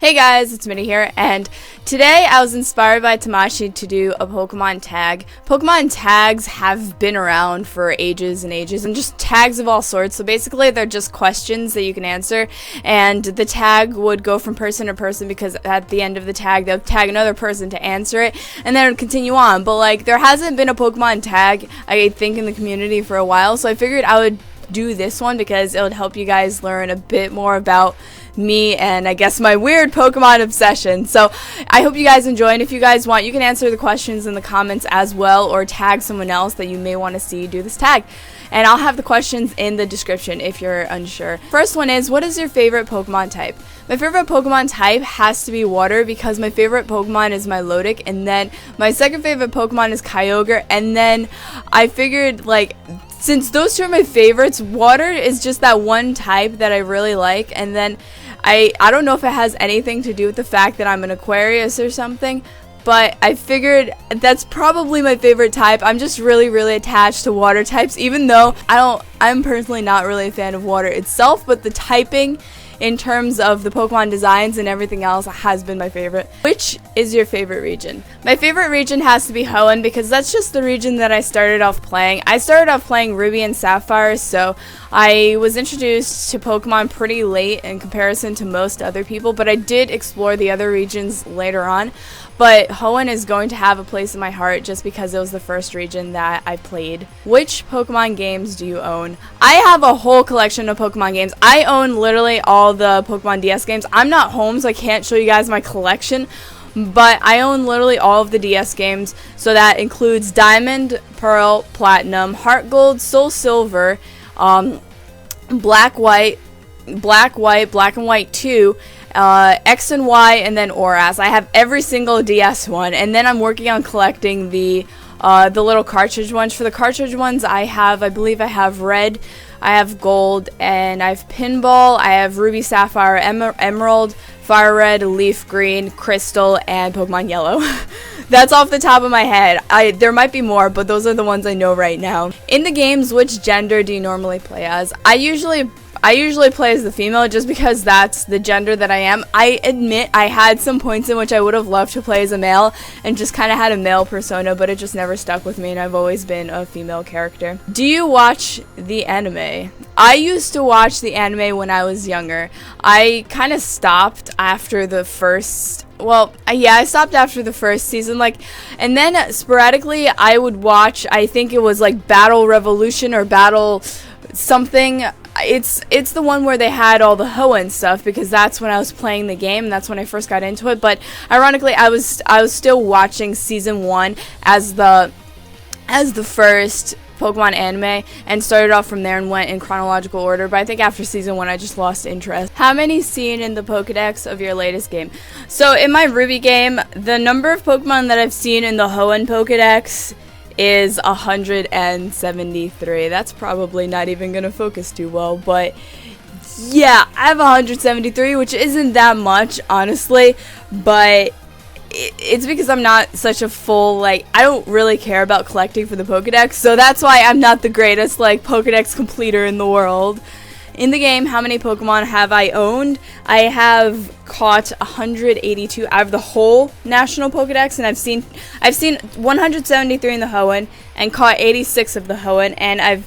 Hey guys, it's Minnie here, and today I was inspired by Tamashi to do a Pokemon tag. Pokemon tags have been around for ages and ages, and just tags of all sorts. So basically they're just questions that you can answer, and the tag would go from person to person because at the end of the tag they'll tag another person to answer it, and then it would continue on. But like, there hasn't been a Pokemon tag, I think, in the community for a while, so I figured I would do this one because it would help you guys learn a bit more about me and I guess my weird Pokemon obsession. So I hope you guys enjoy, and if you guys want, you can answer the questions in the comments as well, or tag someone else that you may want to see do this tag. And I'll have the questions in the description if you're unsure. First one is, what is your favorite Pokemon type? My favorite Pokemon type has to be water because my favorite Pokemon is Milotic, and then my second favorite Pokemon is Kyogre, and then I figured, like, since those two are my favorites, water is just that one type that I really like, and then I don't know if it has anything to do with the fact that I'm an Aquarius or something, but I figured that's probably my favorite type. I'm just really attached to water types, even though I'm personally not really a fan of water itself, but the typing in terms of the Pokemon designs and everything else has been my favorite. Which is your favorite region? My favorite region has to be Hoenn because that's just the region that I started off playing. I started off playing Ruby and Sapphire, so I was introduced to Pokemon pretty late in comparison to most other people, but I did explore the other regions later on. But Hoenn is going to have a place in my heart just because it was the first region that I played. Which Pokemon games do you own? I have a whole collection of Pokemon games. I own literally all the Pokemon DS games. I'm not home, so I can't show you guys my collection, but I own literally all of the DS games. So that includes Diamond, Pearl, Platinum, Heart Gold, Soul Silver, Black, White, Black and White 2, X and Y, and then Oras. I have every single DS one, and then I'm working on collecting the little cartridge ones. For the cartridge ones, I believe I have Red, I have Gold, and I have Pinball, I have Ruby, Sapphire, Emerald, Fire Red, Leaf Green, Crystal, and Pokemon Yellow. That's off the top of my head. There might be more, but those are the ones I know right now. In the games, which gender do you normally play as? I usually play as the female just because that's the gender that I am. I admit I had some points in which I would have loved to play as a male and just kind of had a male persona, but it just never stuck with me, and I've always been a female character. Do you watch the anime? I used to watch the anime when I was younger. I kind of stopped after the first... Well, yeah, I stopped after the first season, and then sporadically I would watch, I think it was like Battle Revolution or Battle something. It's the one where they had all the Hoenn stuff because that's when I was playing the game, and that's when I first got into it. But ironically, I was still watching season 1 as the first Pokemon anime, and started off from there and went in chronological order, but I think after season 1 I just lost interest. How many seen in the Pokedex of your latest game? So in my Ruby game, the number of Pokemon that I've seen in the Hoenn Pokedex is 173. That's probably not even gonna focus too well, but yeah, I have 173, which isn't that much, honestly, but it's because I'm not such a full, I don't really care about collecting for the Pokedex, so that's why I'm not the greatest, Pokedex completer in the world. In the game, how many Pokemon have I owned? I have caught 182 out of the whole National Pokedex, and I've seen 173 in the Hoenn, and caught 86 of the Hoenn, and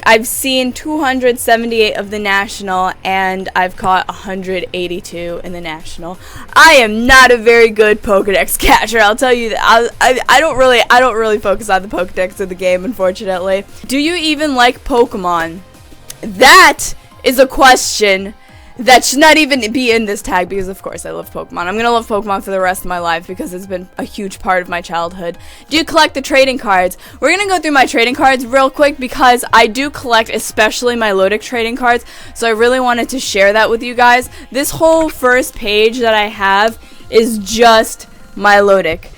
I've seen 278 of the National, and I've caught 182 in the National. I am not a very good Pokedex catcher, I'll tell you that. I don't really focus on the Pokedex of the game, unfortunately. Do you even like Pokemon? That is a question that should not even be in this tag because, of course, I love Pokemon. I'm gonna love Pokemon for the rest of my life because it's been a huge part of my childhood. Do you collect the trading cards? We're gonna go through my trading cards real quick because I do collect especially Milotic trading cards, so I really wanted to share that with you guys. This whole first page that I have is just Milotic,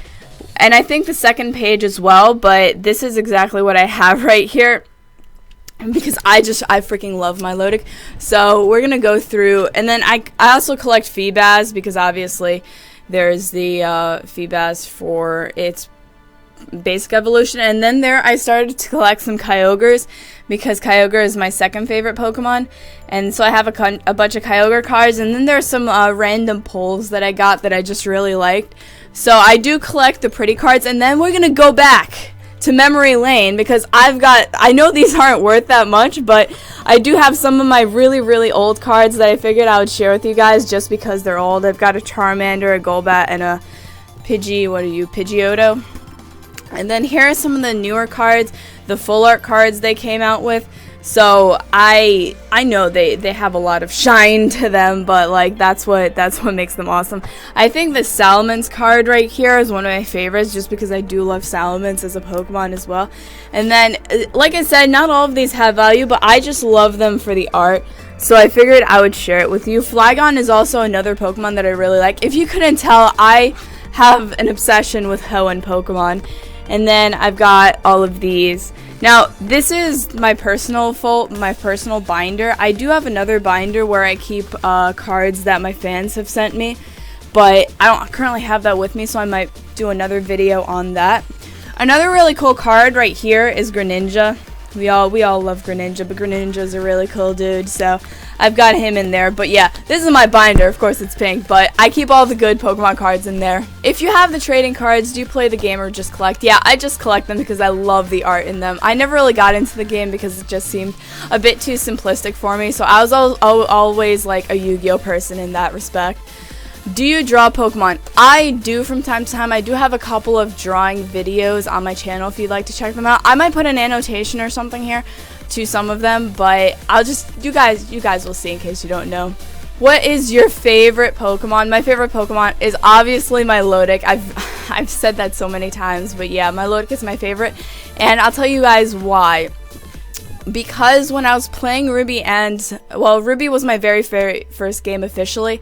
and I think the second page as well, but this is exactly what I have right here, because I freaking love Milotic. So we're gonna go through, and then I also collect Feebas because obviously there's the Feebas for its basic evolution. And then there I started to collect some Kyogres, because Kyogre is my second favorite Pokemon. And so I have a bunch of Kyogre cards. And then there's some random pulls that I got that I just really liked. So I do collect the pretty cards. And then we're going to go back to memory lane, because I know these aren't worth that much, but I do have some of my really, really old cards that I figured I would share with you guys just because they're old. I've got a Charmander, a Golbat, and a Pidgeotto. And then here are some of the newer cards, the full art cards they came out with. So I know they have a lot of shine to them, but like that's what makes them awesome. I think the Salamence card right here is one of my favorites, just because I do love Salamence as a Pokemon as well. And then, like I said, not all of these have value, but I just love them for the art. So I figured I would share it with you. Flygon is also another Pokemon that I really like. If you couldn't tell, I have an obsession with Hoenn Pokemon. And then I've got all of these. Now, this is my personal binder. I do have another binder where I keep cards that my fans have sent me, but I don't currently have that with me, so I might do another video on that. Another really cool card right here is Greninja. We all love Greninja, but Greninja's a really cool dude, so I've got him in there. But yeah, this is my binder. Of course it's pink, but I keep all the good Pokemon cards in there. If you have the trading cards, do you play the game or just collect? Yeah, I just collect them because I love the art in them. I never really got into the game because it just seemed a bit too simplistic for me, so I was always like a Yu-Gi-Oh person in that respect. Do you draw Pokemon? I do from time to time. I do have a couple of drawing videos on my channel if you'd like to check them out. I might put an annotation or something here to some of them, but I'll just, you guys will see in case you don't know. What is your favorite Pokemon? My favorite Pokemon is obviously Milotic. I've said that so many times, but yeah, Milotic is my favorite, and I'll tell you guys why. Because when I was playing Ruby Ruby was my very first game officially.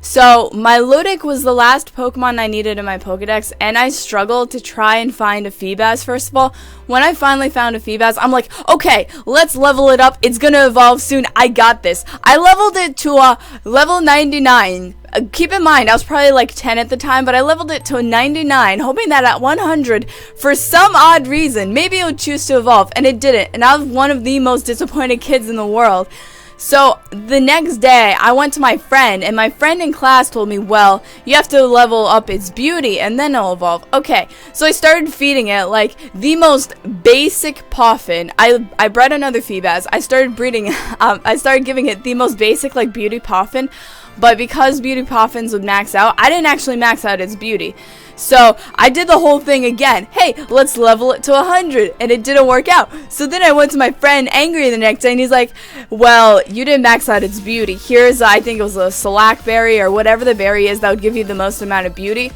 So Milotic was the last Pokemon I needed in my Pokedex, and I struggled to try and find a Feebas first of all. When I finally found a Feebas, I'm like, okay, let's level it up. It's gonna evolve soon. I got this. I leveled it to level 99. Keep in mind, I was probably like 10 at the time, but I leveled it to a 99, hoping that at 100, for some odd reason, maybe it would choose to evolve, and it didn't. And I was one of the most disappointed kids in the world. So the next day, I went to my friend, and my friend in class told me, well, you have to level up its beauty, and then it'll evolve. Okay, so I started feeding it like the most basic Poffin. I bred another Feebas. I started breeding, I started giving it the most basic like beauty Poffin, but because beauty Poffins would max out, I didn't actually max out its beauty. So I did the whole thing again. Hey, let's level it to 100, and it didn't work out. So then I went to my friend angry the next day, and he's like, well, you didn't max out its beauty. Here's, I think it was a Slack berry or whatever the berry is that would give you the most amount of beauty.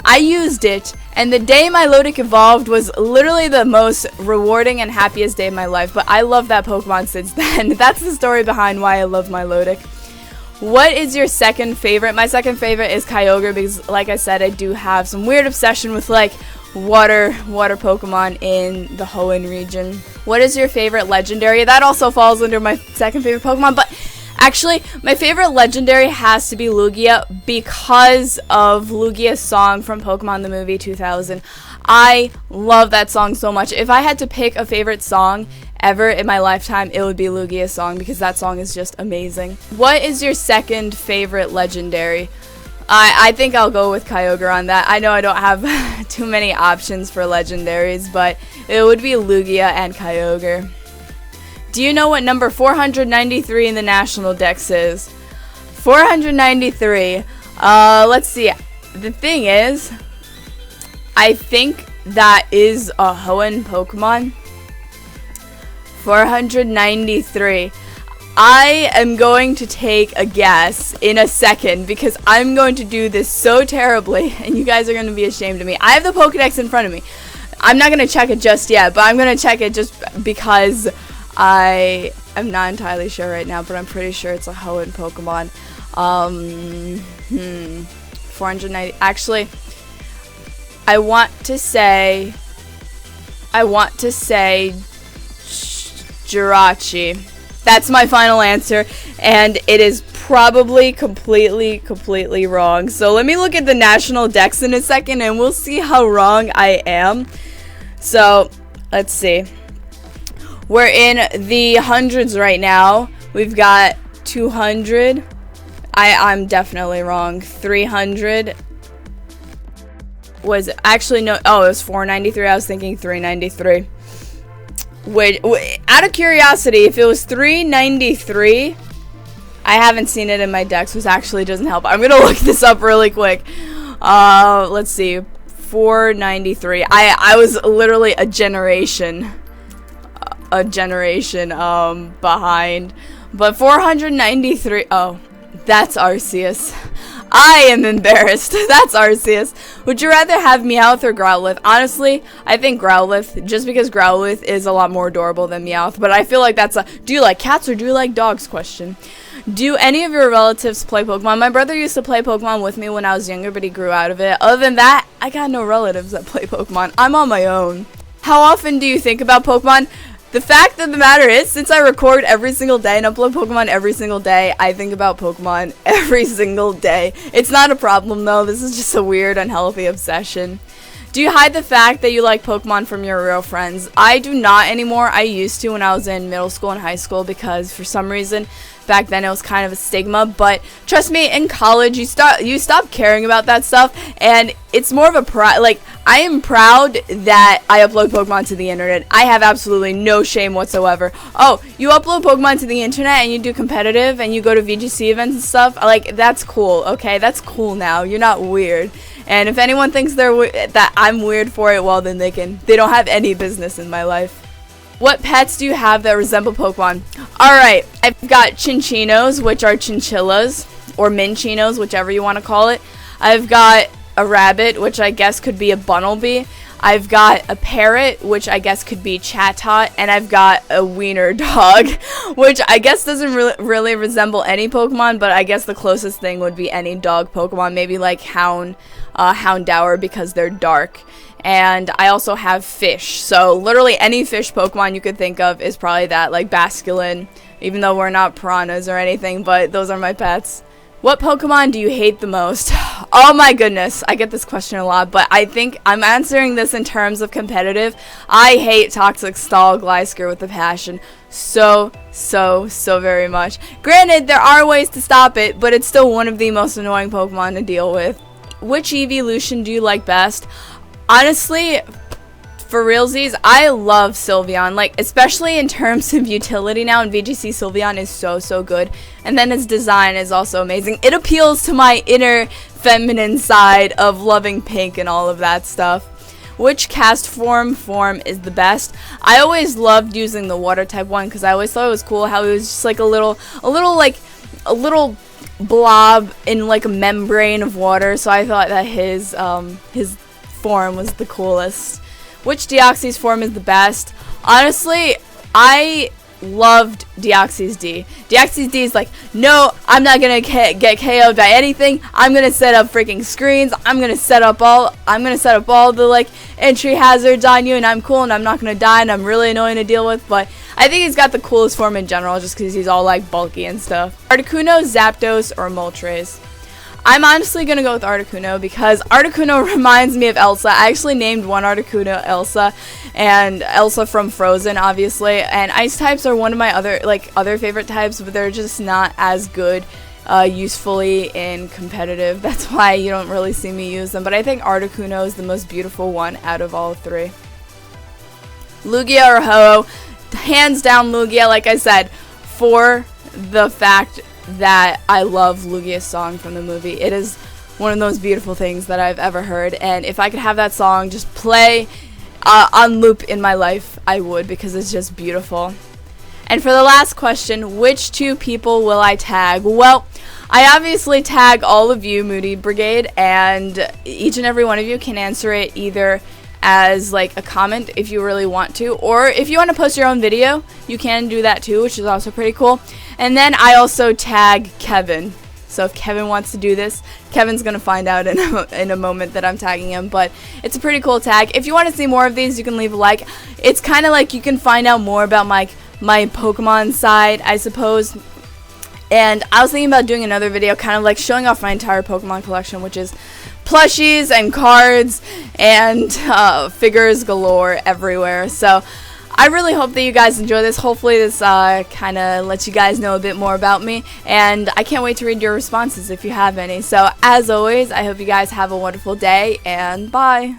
I used it, and the day Milotic evolved was literally the most rewarding and happiest day of my life. But I love that Pokemon since then. That's the story behind why I love Milotic. What is your second favorite? My second favorite is Kyogre, because like I said, I do have some weird obsession with like water Pokemon in the Hoenn region. What is your favorite legendary? That also falls under my second favorite Pokemon, but actually my favorite legendary has to be Lugia because of Lugia's song from Pokemon the Movie 2000. I love that song so much. If I had to pick a favorite song ever in my lifetime, it would be Lugia's song, because that song is just amazing. What is your second favorite legendary? I think I'll go with Kyogre on that. I know I don't have too many options for legendaries, but it would be Lugia and Kyogre. Do you know what number 493 in the National Dex is? 493. Let's see. The thing is, I think that is a Hoenn Pokemon. 493. I am going to take a guess in a second, because I'm going to do this so terribly, and you guys are going to be ashamed of me. I have the Pokedex in front of me. I'm not going to check it just yet, but I'm going to check it just because I am not entirely sure right now, but I'm pretty sure it's a Hoenn Pokemon. 490. Actually, I want to say Jirachi. That's my final answer, and it is probably completely wrong. So let me look at the National Dex in a second, and we'll see how wrong I am. So, let's see. We're in the hundreds right now. We've got 200. I'm definitely wrong. 300 was actually no. Oh, it was 493. I was thinking 393. Wait, out of curiosity, if it was 393, I haven't seen it in my decks, which actually doesn't help. I'm gonna look this up really quick. Let's see. 493. I was literally a generation behind. But 493. Oh, that's Arceus. I am embarrassed. That's Arceus. Would you rather have Meowth or Growlithe? Honestly, I think Growlithe, just because Growlithe is a lot more adorable than Meowth. But I feel like that's a do you like cats or do you like dogs question. Do any of your relatives play Pokemon? My brother used to play Pokemon with me when I was younger, but he grew out of it. Other than that, I got no relatives that play Pokemon. I'm on my own. How often do you think about Pokemon? The fact of the matter is, since I record every single day and upload Pokemon every single day, I think about Pokemon every single day. It's not a problem though, this is just a weird, unhealthy obsession. Do you hide the fact that you like Pokemon from your real friends? I do not anymore. I used to when I was in middle school and high school because for some reason back then it was kind of a stigma, but trust me, in college you stop caring about that stuff, and it's more of a pride. Like, I am proud that I upload Pokemon to the internet. I have absolutely no shame whatsoever. Oh, you upload Pokemon to the internet and you do competitive and you go to VGC events and stuff, like, that's cool, okay? That's cool now. You're not weird. And if anyone thinks that I'm weird for it, well, then they don't have any business in my life. What pets do you have that resemble Pokemon? Alright, I've got Chinchinos, which are chinchillas, or Minchinos, whichever you want to call it. I've got a rabbit, which I guess could be a Bunnelby. I've got a parrot, which I guess could be Chatot, and I've got a wiener dog, which I guess doesn't really resemble any Pokemon, but I guess the closest thing would be any dog Pokemon, maybe like Houndour, because they're dark. And I also have fish, so literally any fish Pokemon you could think of is probably that, like Basculin, even though we're not piranhas or anything, but those are my pets. What Pokemon do you hate the most? Oh my goodness, I get this question a lot, but I think I'm answering this in terms of competitive. I hate Toxic Stall Glysker with a passion so very much. Granted, there are ways to stop it, but it's still one of the most annoying Pokemon to deal with. Which evolution do you like best? Honestly, for realsies, I love Sylveon, like, especially in terms of utility now, in VGC, Sylveon is so good, and then its design is also amazing. It appeals to my inner feminine side of loving pink and all of that stuff. Which cast form is the best? I always loved using the water type one, because I always thought it was cool how it was just like a little blob in like a membrane of water, so I thought that his form was the coolest. Which Deoxys form is the best? Honestly, I loved Deoxys D. Deoxys D is like, no, I'm not gonna get KO'd by anything. I'm gonna set up freaking screens. I'm gonna set up all the like entry hazards on you, and I'm cool, and I'm not gonna die, and I'm really annoying to deal with. But I think he's got the coolest form in general, just because he's all like bulky and stuff. Articuno, Zapdos, or Moltres? I'm honestly going to go with Articuno because Articuno reminds me of Elsa. I actually named one Articuno Elsa, and Elsa from Frozen, obviously. And ice types are one of my other favorite types, but they're just not as good usefully in competitive. That's why you don't really see me use them. But I think Articuno is the most beautiful one out of all three. Lugia or Ho-Oh? Hands down Lugia, like I said, for the fact that I love Lugia's song from the movie. It is one of those beautiful things that I've ever heard, and if I could have that song just play on loop in my life, I would, because it's just beautiful. And for the last question, which two people will I tag? Well, I obviously tag all of you, Moody Brigade, and each and every one of you can answer it either as like a comment if you really want to, or if you want to post your own video, you can do that too, which is also pretty cool. And then I also tag Kevin. So if Kevin wants to do this, Kevin's going to find out in a moment that I'm tagging him. But it's a pretty cool tag. If you want to see more of these, you can leave a like. It's kind of like you can find out more about my Pokemon side, I suppose. And I was thinking about doing another video kind of like showing off my entire Pokemon collection, which is plushies and cards and figures galore everywhere. So I really hope that you guys enjoy this. Hopefully this kind of lets you guys know a bit more about me, and I can't wait to read your responses if you have any. So as always, I hope you guys have a wonderful day, and bye.